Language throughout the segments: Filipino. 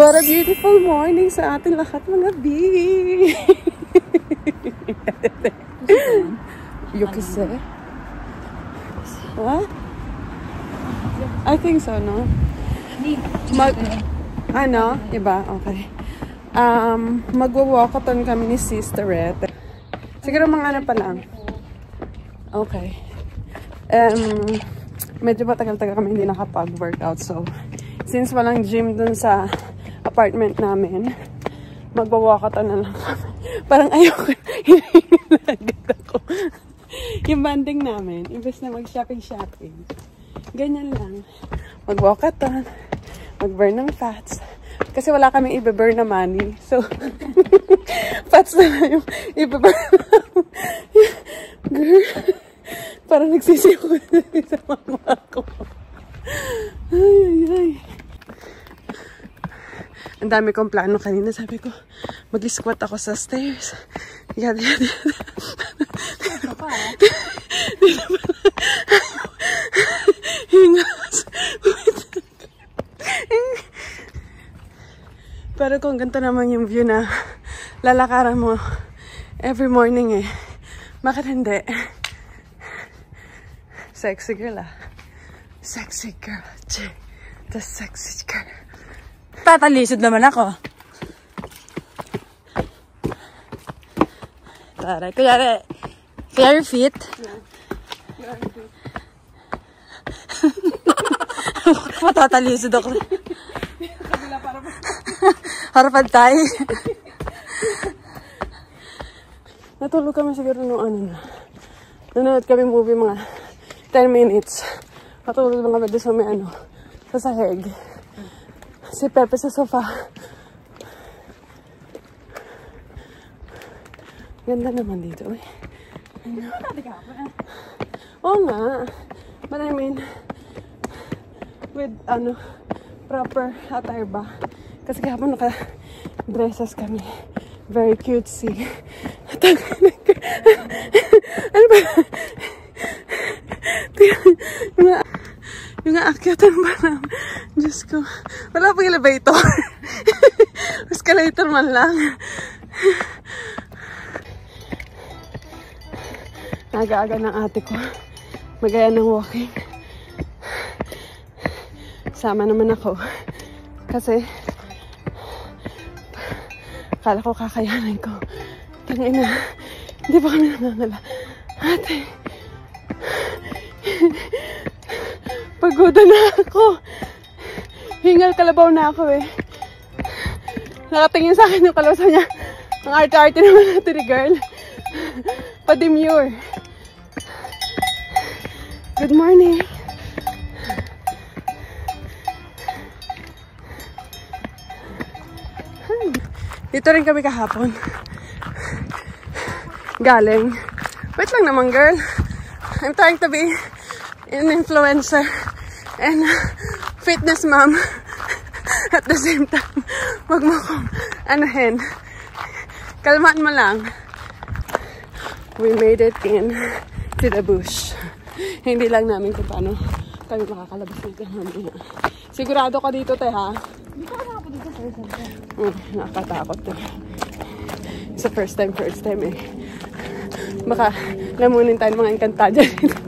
What a beautiful morning sa ating lahat mga B. You can say? What? I think so, no? Ano? Iba? Okay. Magwa-walkathon kami ni Sisterette. Siguro mga ano pa lang. Okay. Medyo matagal-tagal kami hindi nakapag-workout. So, since walang gym dun sa apartment namin, magwa-walkathon na lang kami. Parang ayoko. Hinihinagad ako. Yung banding namin, imbes na mag-shopping-shopping. Ganyan lang. Mag-walkathon. Mag-burn ng fats. Kasi wala kaming i-burn na money. So, fats na lang yung i-burn. Girl, parang nagsisiyo ko sa mama ko. Ay. Ang dami kong plano kanina. Sabi ko, mag-squat ako sa stairs. Yada. Hingas. Pero kung ganito naman yung view na lalakaran mo every morning bakit hindi? Sexy girl Sexy girl. The sexy girl. Tatalisod naman ako. Taray. Kaya your feet. Yeah. Matatalisod ako. Harapan tayo. Natulog kami siguro nung nanonood kami movie mga 10 minutes. Natulog lang kami doon sa may sa sahig. Si Pepe sa sofa. Ganda naman dito eh. Oo nga. But I mean, with proper attire ba? Kasi kahapon naka-dresses kami. Very cutesy. Ano ba? Yung aakyatan ba na? Diyos ko. Wala pang elevator. Escalator man lang. Aga-aga ng ate ko. Magaya ng walking. Sama naman ako. Kasi akala ko kakayanin ko. Tangina. Hindi pa kami nangangala. Ate. Pagoda na ako. Hingal kalabaw na ako Nakatingin sa akin yung kalawsa niya. Ang arte-arte naman natin ni girl. Pa-demure. Good morning. Dito rin kami kahapon. Galing. Wait lang naman, girl. I'm trying to be an influencer and fitness mom at the same time. Wag mo akong anuhin. Kalmaan mo lang. We made it in to the bush. Hindi lang namin kung paano kami makakalabas nito mamaya. Sigurado ka dito, te, ha? Hindi ka nakapag dito first time. Nakakatakot, te. It's the first time Baka lamunin tayo mga Encantadia dito.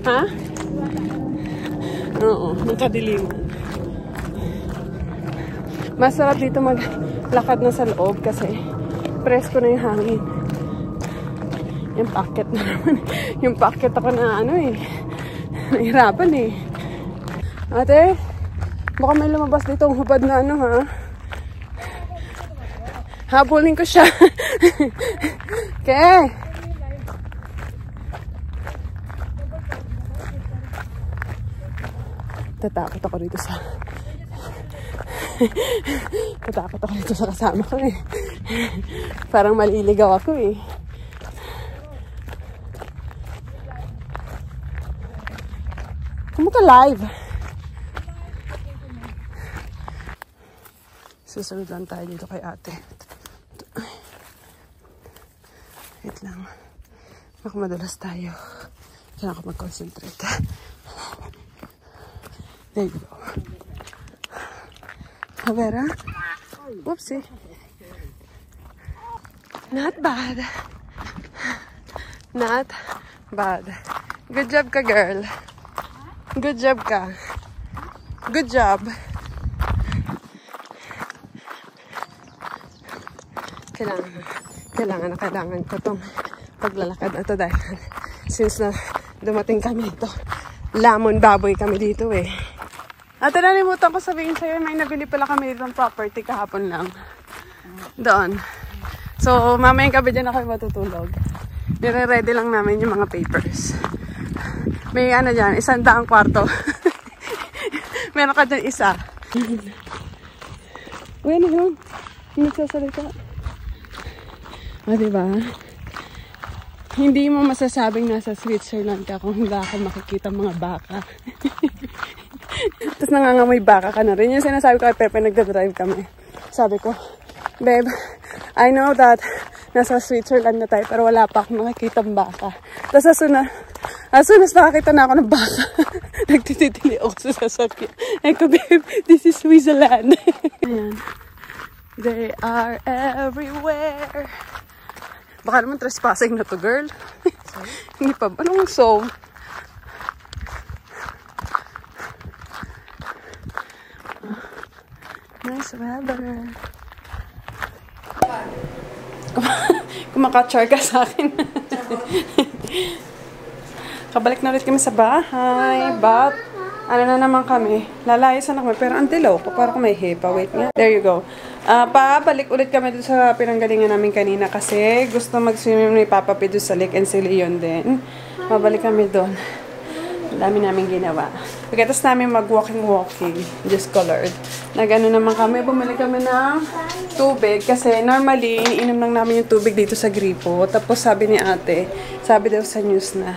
Ha? Oo, nakadiliman. Masarap dito maglakad na sa loob kasi presko na yung hangin. Yung packet na naman. Yung packet ako na nahirapan Ate, baka may lumabas dito ang hubad na ha? Habulin ko siya. Okay. Tatakot ako dito sa kasama ko Parang maliligaw ako Kumuka live. Susunod lang tayo dito kay ate. Wait lang. Baka madalas tayo. Kailangan ko mag-concentrate. There you go. A ver, ah. Whoopsie. Not bad. Not bad. Good job ka, girl. Good job ka. Good job. Kailangan ko tong paglalakad na to dahil since na dumating kami ito, lamon baboy kami dito eh. At nalimutan ko sabihin sa'yo, may nabili pala kami ditong property kahapon lang. Doon. So, mamayang gabi dyan ako matutulog. Nire-ready lang namin yung mga papers. May ano dyan, 100 kwarto. Meron ka dyan isa. Uy, ano yun? Nagsasalita. Diba? Hindi mo masasabing nasa Switzerland ka kung wala ka makikita mga baka. Tapos nangangamoy baka ka na rin. Yung sinasabi ko kay Pepe, nagdadrive kami. Sabi ko, babe, I know that nasa Switzerland na tayo pero wala pa akong makikita ng baka. Tapos as soon as nakakita na ako ng baka, nagtitili ako sa sasakyan. Ay ko, babe, this is Switzerland. Ayan. They are everywhere. Baka naman trespassing na to, girl. Hindi pa. Anong so? Nice weather. Kumaka-char ka sa akin. Kabalik na ulit kami sa bahay. But, ano na naman kami. Lalayas na kami. Pero ang dilaw ko. Para kung may hipa. Wait nga. There you go. Pabalik ulit kami doon sa pinanggalingan namin kanina kasi gusto mag-swimming ni Papa P doon sa Lake and si Leon din. Mabalik kami doon. Ang dami namin ginawa. Pagkatapos namin mag-walking, just colored. Nag-ano naman kami, bumili kami ng tubig kasi normally, iniinom lang namin yung tubig dito sa gripo. Tapos sabi ni ate, sabi daw sa news na,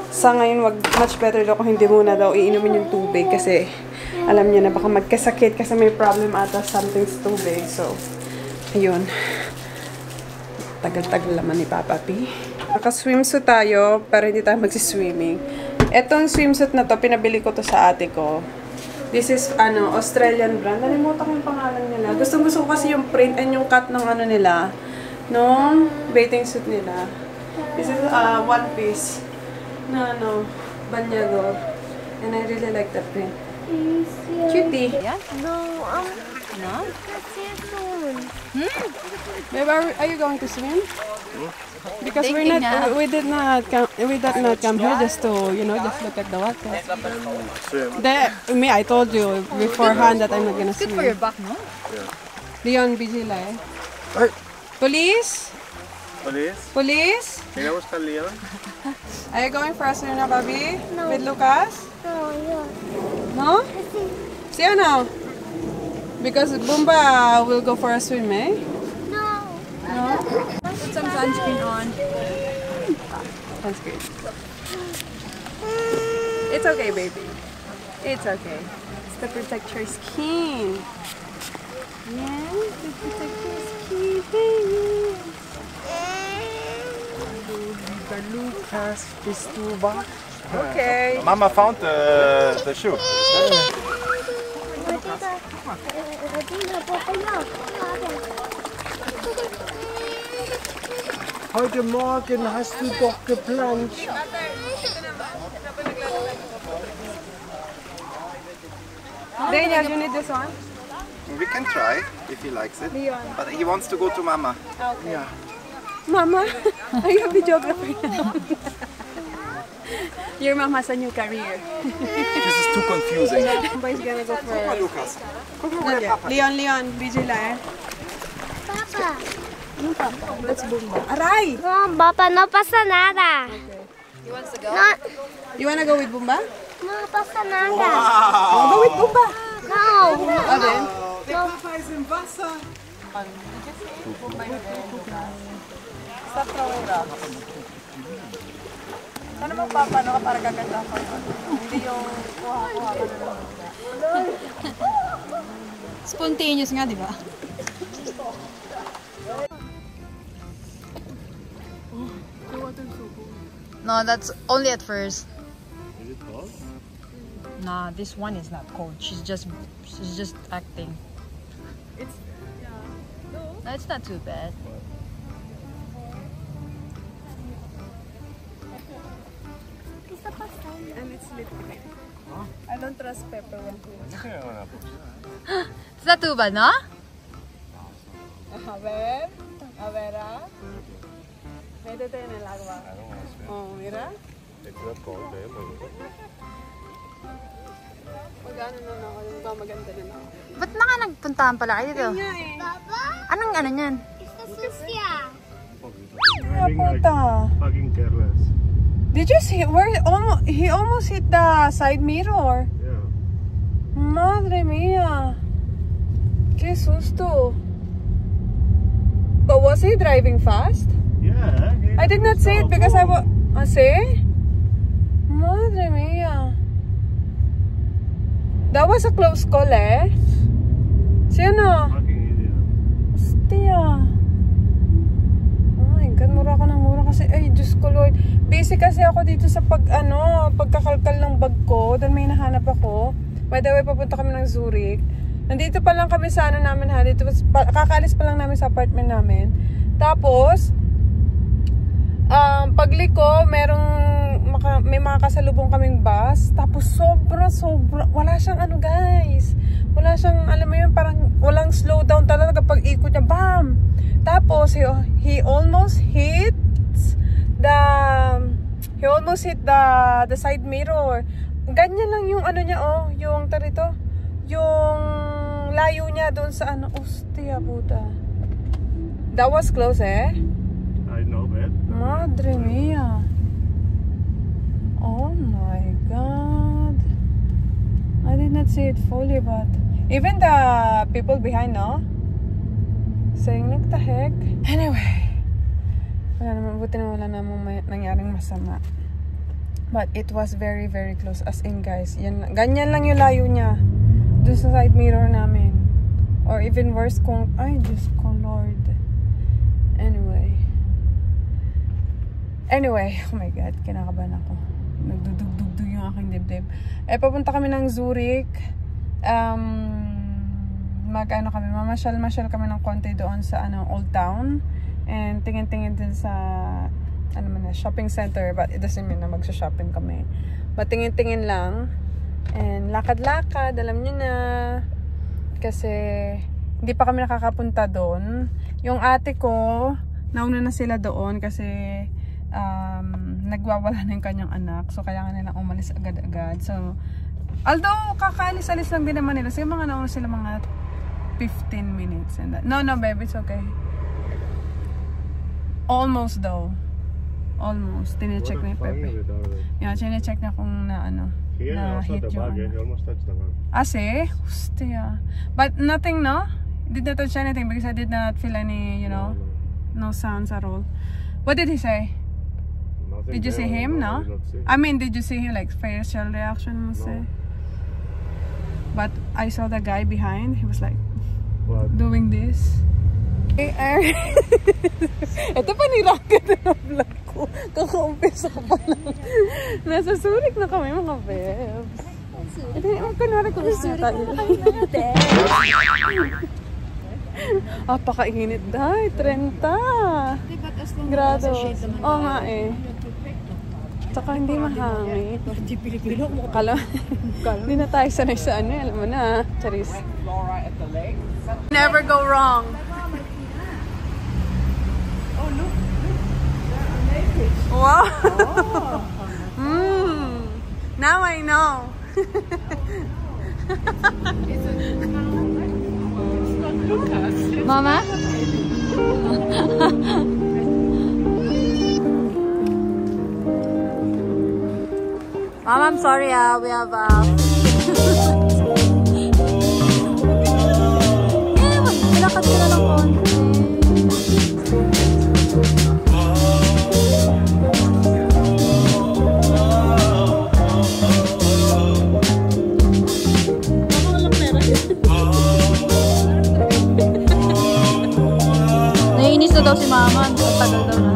sa ngayon, much better daw kung hindi muna daw iinumin yung tubig kasi alam niya na baka magkasakit kasi may problem ata something sa tubig. So, ayun. Tagal-tagal naman ni Papa P. Naka-swimsuit tayo pero hindi tayo magsiswimming. Etong swimsuit na to, pinabili ko to sa ate ko. This is, Australian brand. Nalimutan ko yung pangalan nila. Gusto ko kasi yung print and yung cut ng nila. No? Bathing suit nila. This is one piece. Banyador. And I really like the print. Cutie. Yeah? No, No? that's it soon. Babe, are you going to swim? Because we did not come here just to, just look at the water. I told you beforehand that I'm not gonna swim. Good for your back, no? Leon, vigila eh. Ay! Police? Police? Police? Tingnan mo sa Leon? Are you going for a swim na, Bobby? No. With Lucas? No, yeah. No? See you now. Because Bumba will go for a swim, eh? No. No? Put some sunscreen on. Sunscreen. It's okay, baby. It's okay. It's to protect your skin. Yeah, to protect your skin, baby. Lucas, bist du wach? Okay. Mama found the shoe. Heute Morgen hast du doch geplanscht. Daniel, you need this one? We can try if he likes it. Leon. But he wants to go to Mama. Okay. Yeah. Mama, are you a videographer now? Your mom has a new career. This is too confusing. Bumba is gonna go for... Lucas. Guck mal, wo der Papa ist. Leon, vigila eh. Papa. That's Bumba. Aray! No, Papa, no pasa nada. He wants to go? No, You wanna go with Bumba? no pasa nada. Oh, go with Bumba! No. Oh, then? Papa ist im Wasser. Stop throwing rocks. Sana magpapano ka para gaganda ka? Hindi yung kuha-kuha ka na. Spontaneous nga, di ba? No, that's only at first. Is it cold? Nah, this one is not cold. She's just acting. It's, yeah. No. No, it's not too bad. And it's liquid. I don't trust pepper one too. It's not too bad, no? A ver. A ver, ah. Métete en el agua. Oh, mira. Mag-ano na ako, yung ba maganda na ako. Ba't naka nagpuntahan pala kayo dito? Kanya eh. Papa, Anong ano niyan? esta sucia. Kaya puta. Fucking careless. Did you see where he almost hit the side mirror? Yeah. Madre mía. Qué susto. But was he driving fast? Yeah. I did not see it because I was... see? Madre mía. That was a close call eh. Sino? Fucking idiot. Hostia. Oh my God, mura ako ng mura kasi, ay Diyos ko Lord. Busy kasi ako dito sa pagkakalkal ng bag ko. Dahil may nahanap ako. By the way, papunta kami ng Zurich. Nandito pa lang kami sa ano namin ha. Dito, kakaalis pa lang namin sa apartment namin. Tapos, pagliko, may mga kasalubong kaming bus. Tapos sobra, wala siyang ano guys. Wala siyang, alam mo yun, parang walang slow down talaga kapag ikot niya. Bam! Tapos, he almost hit the side mirror. Ganyan lang yung ano niya, oh. Yung tarito. Yung layo niya doon sa ano. Hostia, puta. That was close, eh? I know that. Madre mía. Oh my God. I did not see it fully, but even the people behind, no? Saying, like, the heck? Anyway. Wala naman, buti na wala namang nangyaring masama. But it was very, very close. As in, guys, ganyan lang yung layo niya. Doon sa side mirror namin. Or even worse kung, ay, Diyos ko, Lord. Anyway, oh my God, kinakabahan ako. Nagdudug-dug yung aking dibdib. Papunta kami ng Zurich. Mamasyal kami ng konti doon sa Old Town. And tingin-tingin din sa shopping center. But it doesn't mean na magsha-shopping kami. But tingin-tingin lang. And lakad-lakad, alam nyo na. Kasi hindi pa kami nakakapunta doon. Yung ate ko, nauna na sila doon kasi nagwawala na yung kanyang anak. So, kaya nga nila umalis agad-agad. So, although, kakaalis-alis lang din naman nila. Sige, mga nauna sila mga 15 minutes. And that. No, baby, it's okay. Almost though. Almost. Tine-check na yung Pepe. Yeah, tine-check na kung na hit yung He almost touched the bag. See? Hostia. But nothing, no? Did not touch anything because I did not feel any, no sounds at all. What did he say? Nothing. Did you see him? No? I mean, did you see him like facial reaction? No. But I saw the guy behind. He was like doing this. Ito pa ni-rocket na vlog ko. Kaka-umpisa ko pa lang. Nasa Zurich na kami mga bebs. Ito yung kunwari ko gusto tayo. Pakainit dahil. 30. Grado. Oo nga eh. Tsaka hindi mahangin. Kala, hindi na tayo sanay sa ano. Alam mo na, Charis. Never go wrong. Oh, look. Wow. Now I know. Mama? Mom, I'm sorry, we have Ilakad sila ng konti. Naiinis na daw si Mama. Ang tagal daw na.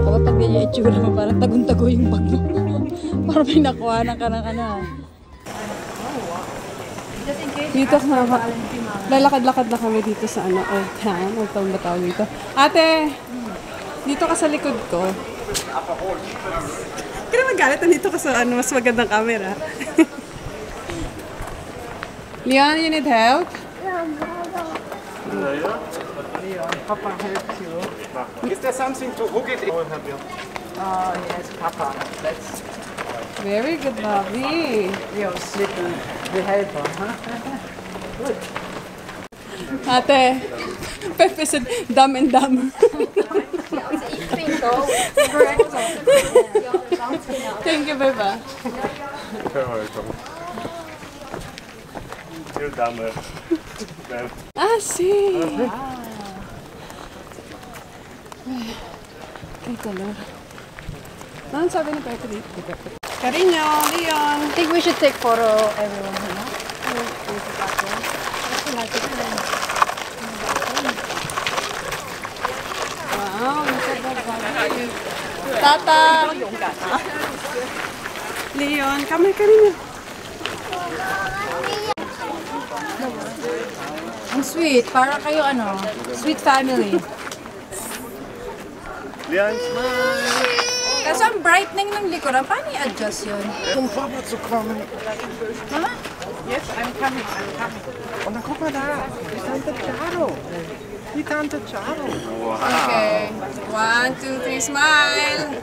ka ba pag ganyan itsura mo, parang tagun-tago yung bag mo. Parang may nakuha na ka ng ano. Dito ka lalakad-lakad na kami dito sa ano, Old Town. Old Town ba tawag dito? Ate! Dito ka sa likod ko. Kaya magalit na dito ka sa ano, mas magandang camera. Leon, you need help? Papa helps you. Is there something to hook it in? I will help you. Yes, Papa. Let's. Very good, Bobby. You're little the helper, huh? Good. Ate, Pepe said, dumb and dumber. Thank you, Beba. You're welcome. You're dumber. Ah, see. Ay, color. Ano sabi ni Pepe dito? Carino, Leon. I think we should take photo everyone, you know? Wow, Bobby. Tata. Leon, kami Carino. Ang sweet. Para kayo ano, sweet family. Leon, smile. Kaso ang brightening ng likuran, paano i-adjust yun? Um Papa zu kommen. Mama? Yes, I'm coming. Und dann guck mal da. Die Tante Charo. Die Tante Charo. Okay. 1, 2, 3, smile.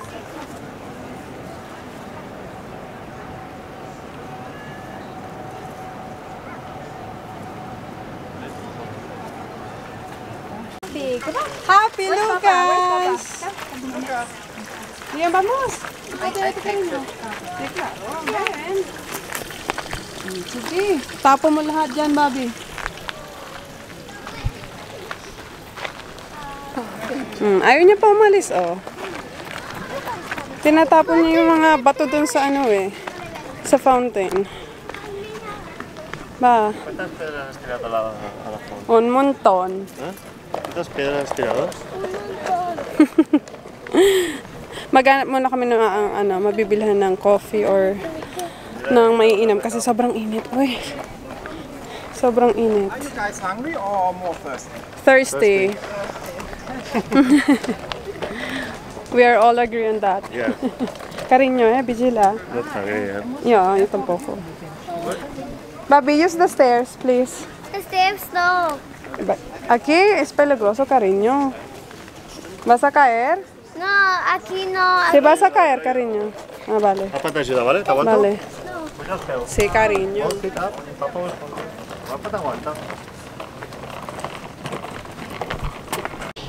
Happy Lucas! Bien, vamos. Sige. Tapo mo lahat dyan, Bobby. Ayaw niya pa umalis, oh. Tinatapon niya yung mga bato dun sa ano eh. Sa fountain. Ba? ¿Cuántas piedras has tirado a la foto? Un montón. ¿Cuántas piedras has tirado? Maghanap muna kami ng ano, mabibilhan ng coffee or ng maiinom kasi sobrang init. Uy. Sobrang init. Are you guys hungry or more thirsty? Thirsty. We are all agree on that. Yeah. Cariño, vigila. Not hungry, yeah. Yeah, yo tampoco. Bobby, use the stairs, please. Steps, no. Aquí es peligroso, cariño. ¿Vas a caer? No, aquí no. Sí, vas a caer, cariño. Ah, vale. Papá te ayuda, ¿vale? ¿Te aguanto? Vale. Pues ya os pego. Sí, cariño. Sit up. Papá te aguanta.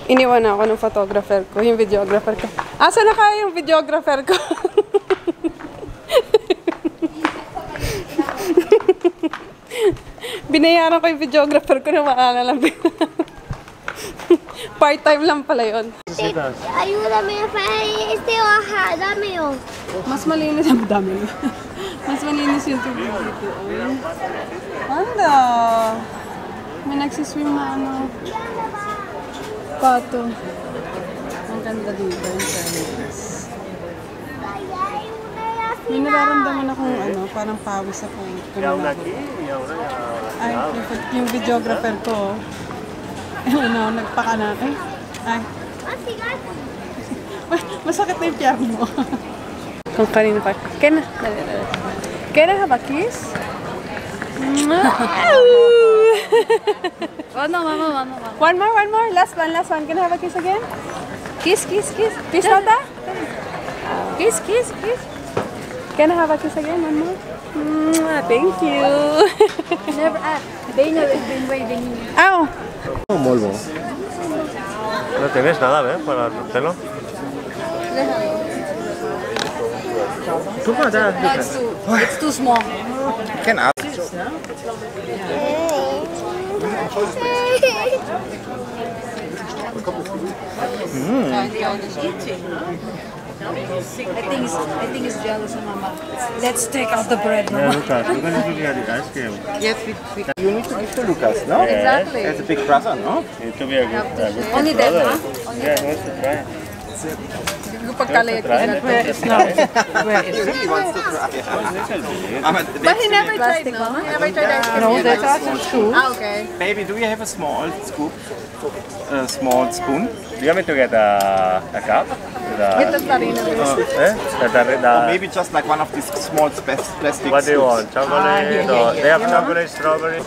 Iniwan ako ng photographer ko, yung videographer ko. Asa na kaya yung videographer ko? Binayaran ko yung videographer ko na maalala lang. Part-time lang pala yun. Ayúdame, hoja, dame yo. Mas malinis ang dami. Mas malinis yung tubig dito. Anda! May nagsiswim na ano. Pato. Ang ganda dito yung fairness. May nararamdaman akong ano, parang pawis ako. Y aún aquí, y ahora ya. Ay, yung videographer ko. Ano, nagpakanan. Ay. Masakit na yung tiyan mo. Kung kanina pa. Can I have a kiss? Mama. One more. Last one. Can I have a kiss again? Kiss. Kiss, Tata? Kiss. Can I have a kiss again? One more? Thank you. Never ask. Daniel has been waving. Ow! Un molvo. No tienes nada, ¿ves? Para hacértelo. Guck mal da. It's too small. Can ask. I think he's jealous of Mama. Let's take out the bread, Yeah, Mama. Lucas, look at the ice cream. Yes, You need to give to Lucas, no? exactly. As a big brother, no? You need to be a good Only that, brother. huh? Yeah, he wants to try. pagkalit. Where is now? Where is it? He wants to try. But he never tried, no? He never tried ice cream. No, that's also true. Ah, okay. Baby, do you have a small scoop? A small spoon? Do you want me to get a cup? Get the farina. Or maybe just like one of these small plastic What do you scoops. want? Chocolate? Or they have chocolate, strawberry?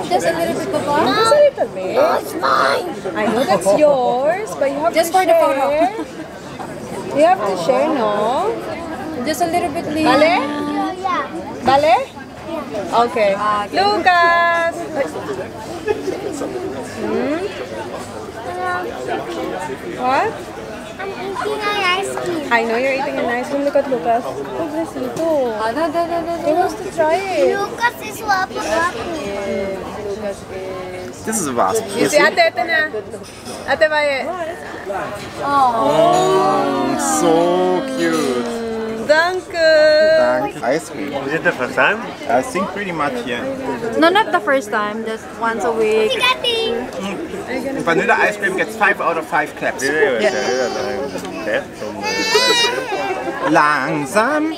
Just a little bit, Papa. Just a little bit. No, it's mine. I know that's yours, but you have Just to for the share. photo. You have to share, no? Just a little bit, Lee. Bale? Yeah. Bale? Okay. Lucas! What? I'm eating an ice cream. I know you're eating an ice cream. Look at Lucas. Pobrecito. He wants to try it. Lucas is wapo wapo. Lucas is... This is a vase. You see, ate, ito na. Ate Baye. So cute. Danke. Ice cream. Is it the first time? I think pretty much, yeah. No, not the first time. Just once a week. Vanilla ice cream gets 5 out of 5 claps. Langsam.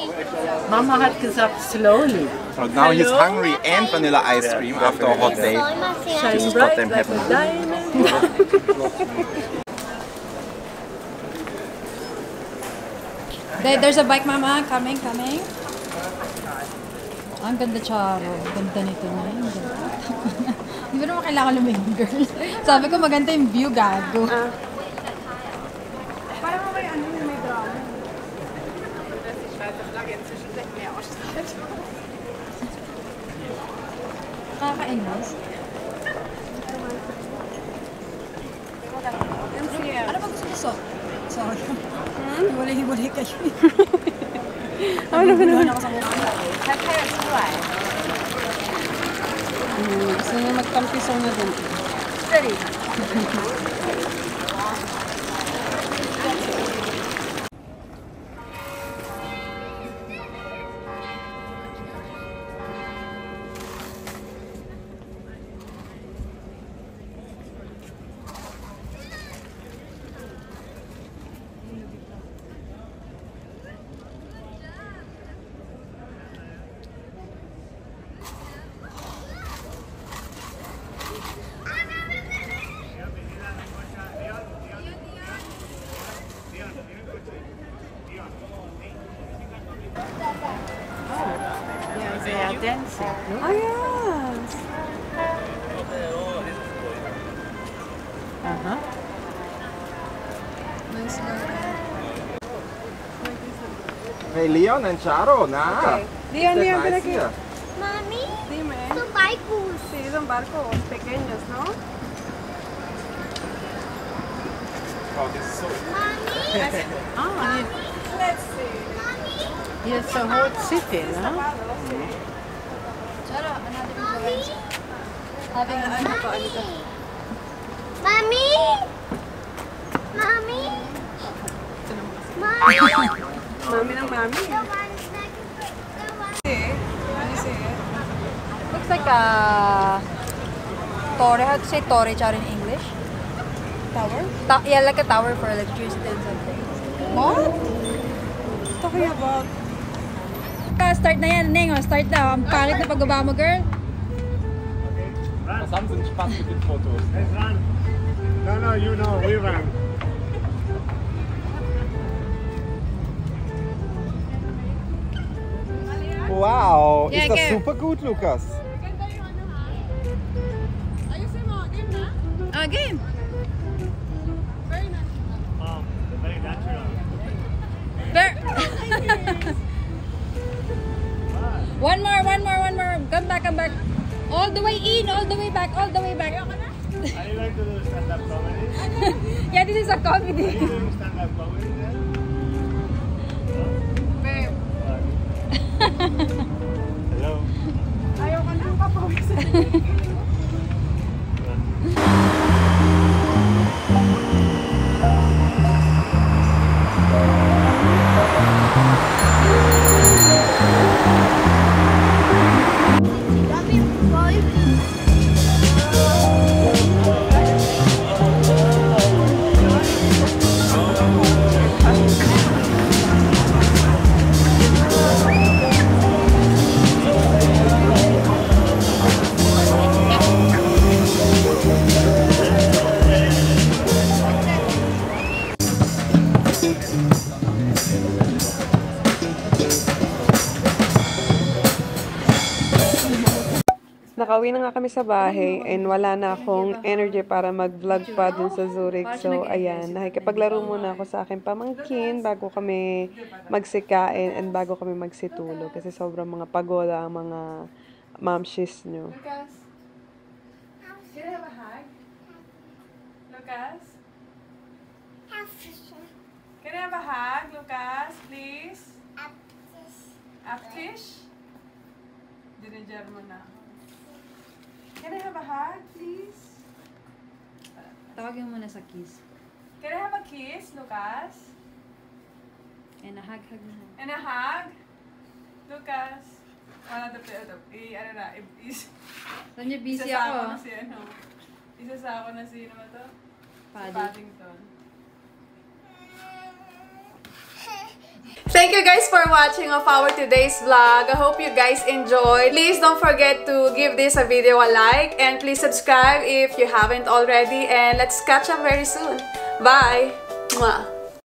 Mama hat gesagt slowly. So now he's hungry and vanilla ice cream after a hot day. This is what them happen. There's a bike, Mama. Coming. Ang ganda, Charo. Ganda nito na. Ang ganda. Di ba naman kailangan lumingin, girl? Sabi ko maganda yung view, gago. Parang may ano yung may drama. Kakainis. Ano ba gusto mo? Sorry. Hiwalay kayo. Ano ba naman? Ako sa mukha. Gusto niya magtampisaw na dun. Ready? They are dancing. Oh, yes. Hey Leon and Charo, na. Leon, Is that Leon, nice ven aquí. here? Mami, Dime. son barcos. Sí, son barcos pequeños, ¿no? Oh, this is so Mami, Let's see. Here's the whole city, no? Charo, another Mami, having a Mami, Mami, Mami. Mami ng mami. The ones that, the ones. Can you see it? Looks like a Torre. How to say Torre, Charo, in English? Tower? Yeah, like a tower for electricity and something. What? Talking about... Start na yan, Neng. Start na. Ang pangit na pagbaba mo, girl. Was haben Sie denn Spaß mit den Fotos? Let's run. No, you know, we run. Wow, Ja, ist das gell. super gut, Lukas? Ayusin mo, game na? Game. Very natural. One more. Come back. All the way in, all the way back. I like to do stand-up comedy. Yeah, this is a comedy. Are you doing stand-up comedy there? Babe, Hello. ayaw ka na papawisan. nakauwi na nga kami sa bahay and wala na akong energy para mag-vlog pa dun sa Zurich. So, ayan, nakikipaglaro muna ako sa aking pamangkin bago kami magsikain and bago kami magsitulog. Kasi sobrang mga pagoda ang mga mamshis nyo. Lucas? Can I have a hug? Lucas? Can I have a hug, Lucas? Please? Aptish? Dinajar mo na. Can I have a hug, please? Tawagin mo na sa kiss. Can I have a kiss, Lucas? And a hug na. And a hug? Lucas? Ano na, Saan niya busy isasako ako? na si ano? Isasako na si ano ba to? Si Paddy. Paddington. Thank you guys for watching of our today's vlog. I hope you guys enjoyed. Please don't forget to give this a video a like and please subscribe if you haven't already, and let's catch up very soon. Bye! Mwah.